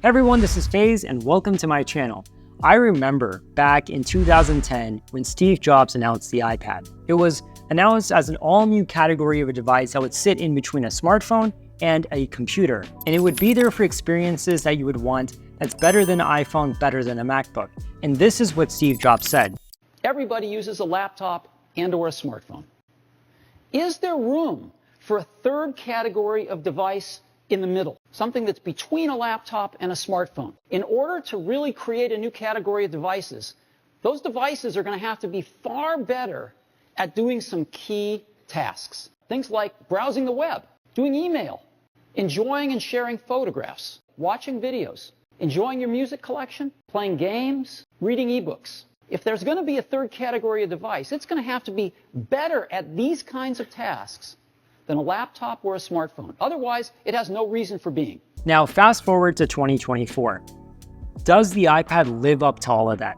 Hey everyone, this is FaZe and welcome to my channel. I remember back in 2010 when Steve Jobs announced the iPad. It was announced as an all-new category of a device that would sit in between a smartphone and a computer. And it would be there for experiences that you would want that's better than an iPhone, better than a MacBook. And this is what Steve Jobs said. Everybody uses a laptop and/or a smartphone. Is there room for a third category of device in the middle, something that's between a laptop and a smartphone? In order to really create a new category of devices, those devices are going to have to be far better at doing some key tasks. Things like browsing the web, doing email, enjoying and sharing photographs, watching videos, enjoying your music collection, playing games, reading ebooks. If there's going to be a third category of device, it's going to have to be better at these kinds of tasks than a laptop or a smartphone. Otherwise, it has no reason for being. Now, fast forward to 2024. Does the iPad live up to all of that?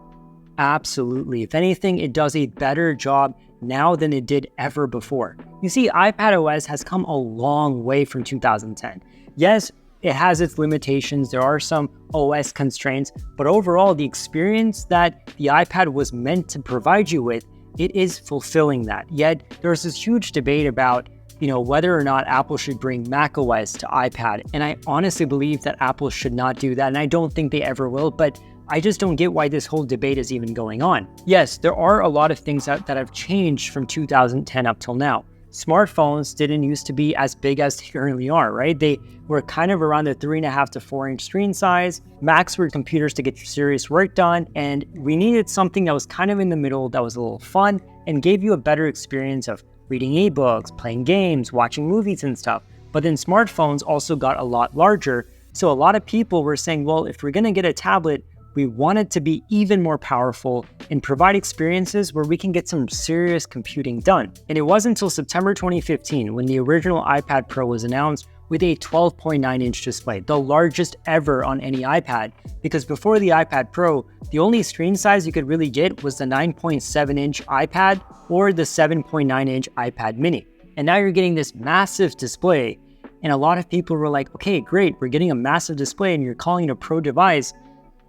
Absolutely. If anything, it does a better job now than it did ever before. You see, iPadOS has come a long way from 2010. Yes, it has its limitations. There are some OS constraints, but overall, the experience that the iPad was meant to provide you with, it is fulfilling that. Yet, there's this huge debate about whether or not Apple should bring macOS to iPad. And I honestly believe that Apple should not do that. And I don't think they ever will, but I just don't get why this whole debate is even going on. Yes, there are a lot of things that have changed from 2010 up till now. Smartphones didn't used to be as big as they currently are, right? They were kind of around the 3.5 to 4 inch screen size. Macs were computers to get serious work done. And we needed something that was kind of in the middle, that was a little fun and gave you a better experience of reading ebooks, playing games, watching movies and stuff. But then smartphones also got a lot larger. So a lot of people were saying, well, if we're gonna get a tablet, we want it to be even more powerful and provide experiences where we can get some serious computing done. And it wasn't until September 2015 when the original iPad Pro was announced with a 12.9 inch display, the largest ever on any iPad, because before the iPad Pro, the only screen size you could really get was the 9.7 inch iPad or the 7.9 inch iPad mini. And now you're getting this massive display. And a lot of people were like, okay, great, we're getting a massive display and you're calling it a Pro device.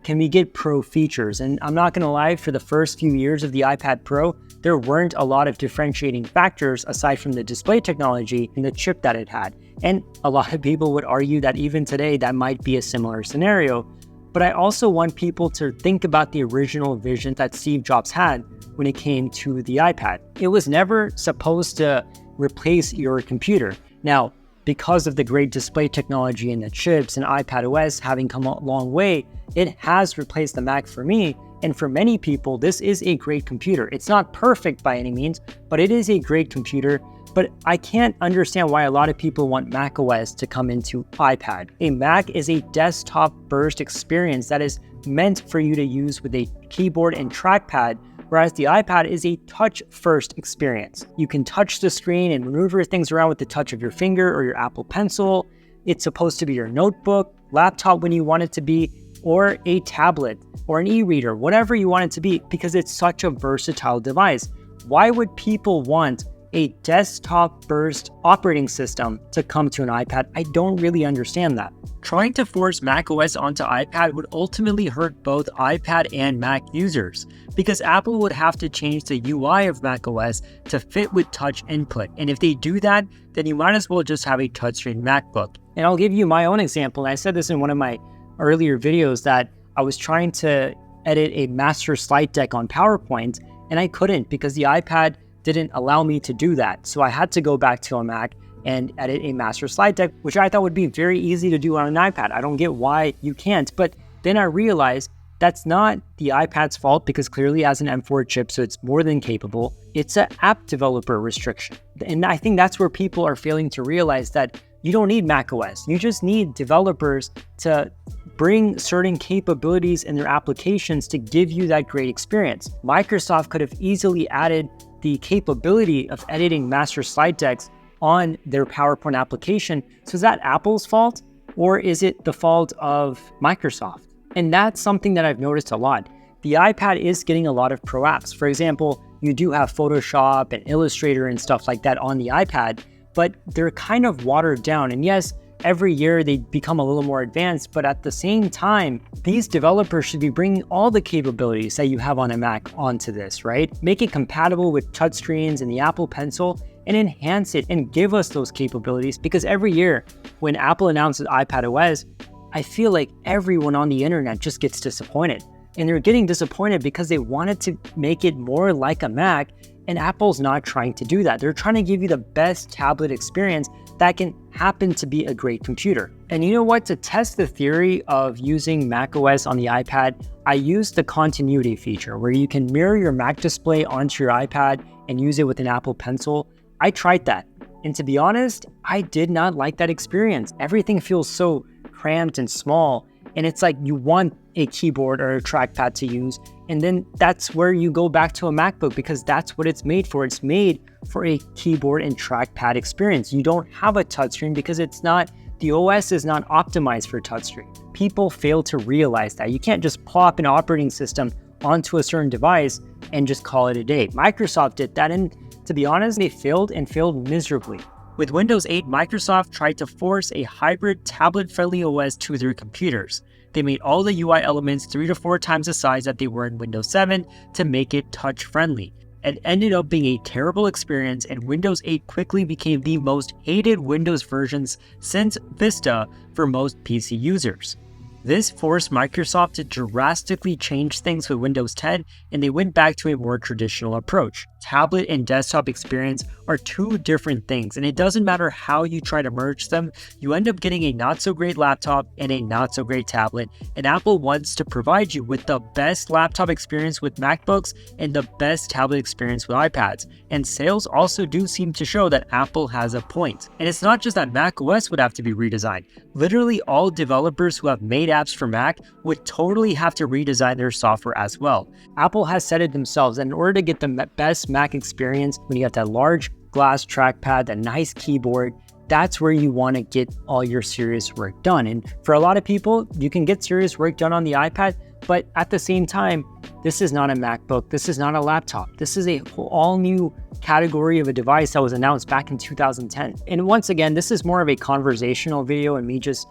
Can we get Pro features? And I'm not gonna lie, for the first few years of the iPad Pro, there weren't a lot of differentiating factors aside from the display technology and the chip that it had. And a lot of people would argue that even today, that might be a similar scenario. But I also want people to think about the original vision that Steve Jobs had when it came to the iPad. It was never supposed to replace your computer. Now, because of the great display technology and the chips and iPadOS having come a long way, it has replaced the Mac for me. And for many people, this is a great computer. It's not perfect by any means, but it is a great computer. But I can't understand why a lot of people want macOS to come into iPad. A Mac is a desktop burst experience that is meant for you to use with a keyboard and trackpad, whereas the iPad is a touch-first experience. You can touch the screen and maneuver things around with the touch of your finger or your Apple Pencil. It's supposed to be your notebook, laptop when you want it to be, or a tablet or an e-reader, whatever you want it to be, because it's such a versatile device. Why would people want a desktop burst operating system to come to an iPad? I don't really understand that. Trying to force macOS onto iPad would ultimately hurt both iPad and Mac users, because Apple would have to change the UI of macOS to fit with touch input. And if they do that, then you might as well just have a touchscreen MacBook. And I'll give you my own example. And I said this in one of my earlier videos that I was trying to edit a master slide deck on PowerPoint, and I couldn't because the iPad didn't allow me to do that. So I had to go back to a Mac and edit a master slide deck, which I thought would be very easy to do on an iPad. I don't get why you can't, but then I realized that's not the iPad's fault because clearly it has an M4 chip, so it's more than capable. It's an app developer restriction. And I think that's where people are failing to realize that you don't need macOS. You just need developers to bring certain capabilities in their applications to give you that great experience. Microsoft could have easily added the capability of editing master slide decks on their PowerPoint application. So is that Apple's fault or is it the fault of Microsoft? And that's something that I've noticed a lot. The iPad is getting a lot of pro apps. For example, you do have Photoshop and Illustrator and stuff like that on the iPad, but they're kind of watered down. And yes, every year they become a little more advanced, but at the same time, these developers should be bringing all the capabilities that you have on a Mac onto this, right? Make it compatible with touchscreens and the Apple Pencil and enhance it and give us those capabilities, because every year when Apple announces iPadOS, I feel like everyone on the internet just gets disappointed. And they're getting disappointed because they wanted to make it more like a Mac, and Apple's not trying to do that. They're trying to give you the best tablet experience that can happen to be a great computer. And you know what? To test the theory of using macOS on the iPad, I used the continuity feature where you can mirror your Mac display onto your iPad and use it with an Apple Pencil. I tried that. And to be honest, I did not like that experience. Everything feels so cramped and small. And it's like you want a keyboard or a trackpad to use. And then that's where you go back to a MacBook, because that's what it's made for. It's made for a keyboard and trackpad experience. You don't have a touchscreen because the OS is not optimized for touchscreen. People fail to realize that. You can't just plop an operating system onto a certain device and just call it a day. Microsoft did that, and to be honest, they failed and failed miserably. With Windows 8, Microsoft tried to force a hybrid tablet-friendly OS to their computers. They made all the UI elements 3 to 4 times the size that they were in Windows 7 to make it touch-friendly. It ended up being a terrible experience, and Windows 8 quickly became the most hated Windows versions since Vista for most PC users. This forced Microsoft to drastically change things with Windows 10, and they went back to a more traditional approach. Tablet and desktop experience are two different things, and it doesn't matter how you try to merge them, you end up getting a not-so-great laptop and a not-so-great tablet, and Apple wants to provide you with the best laptop experience with MacBooks and the best tablet experience with iPads. And sales also do seem to show that Apple has a point. And it's not just that macOS would have to be redesigned. Literally all developers who have made apps for Mac would totally have to redesign their software as well. Apple has said it themselves, and in order to get the best Mac experience, when you have that large glass trackpad, that nice keyboard, that's where you want to get all your serious work done. And for a lot of people, you can get serious work done on the iPad, but at the same time, this is not a MacBook, this is not a laptop. This is a all new category of a device that was announced back in 2010. And once again, this is more of a conversational video and me just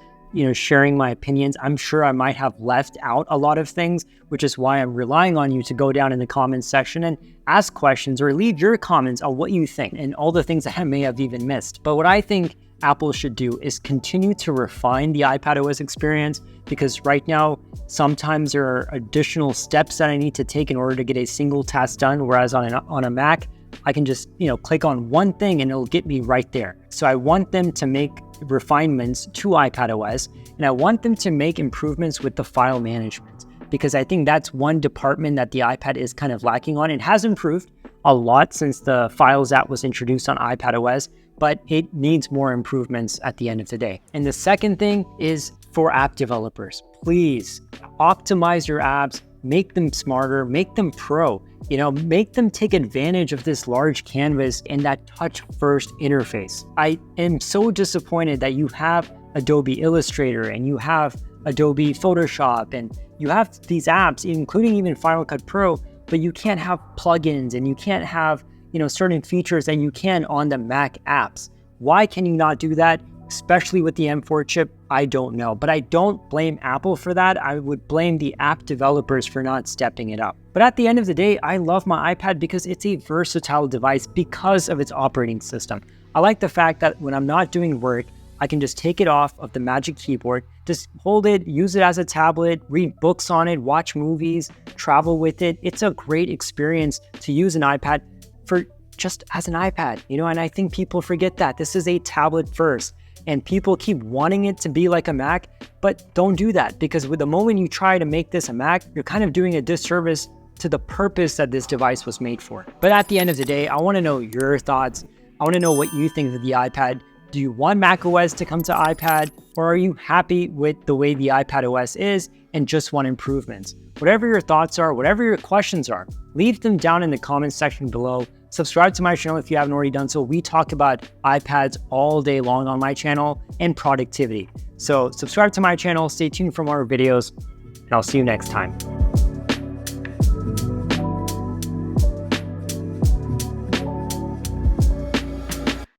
sharing my opinions. I'm sure I might have left out a lot of things, which is why I'm relying on you to go down in the comments section and ask questions or leave your comments on what you think and all the things that I may have even missed. But what I think Apple should do is continue to refine the iPadOS experience, because right now, sometimes there are additional steps that I need to take in order to get a single task done, whereas on a Mac, I can just click on one thing and it'll get me right there. So I want them to make refinements to iPadOS, and I want them to make improvements with the file management, because I think that's one department that the iPad is kind of lacking on. It has improved a lot since the Files app was introduced on iPadOS, but it needs more improvements at the end of the day. And the second thing is for app developers. Please optimize your apps, make them smarter, make them pro, make them take advantage of this large canvas and that touch-first interface. I am so disappointed that you have Adobe Illustrator and you have Adobe Photoshop and you have these apps, including even Final Cut Pro, but you can't have plugins and you can't have, certain features that you can on the Mac apps. Why can you not do that? Especially with the M4 chip, I don't know. But I don't blame Apple for that. I would blame the app developers for not stepping it up. But at the end of the day, I love my iPad because it's a versatile device because of its operating system. I like the fact that when I'm not doing work, I can just take it off of the Magic Keyboard, just hold it, use it as a tablet, read books on it, watch movies, travel with it. It's a great experience to use an iPad for just as an iPad, and I think people forget that. This is a tablet first. And people keep wanting it to be like a Mac, but don't do that, because with the moment you try to make this a Mac, you're kind of doing a disservice to the purpose that this device was made for. But at the end of the day, I want to know your thoughts. I want to know what you think of the iPad. Do you want macOS to come to iPad, or are you happy with the way the iPadOS is and just want improvements? Whatever your thoughts are, whatever your questions are, leave them down in the comments section below. Subscribe to my channel if you haven't already done so. We talk about iPads all day long on my channel and productivity. So subscribe to my channel, stay tuned for more videos, and I'll see you next time.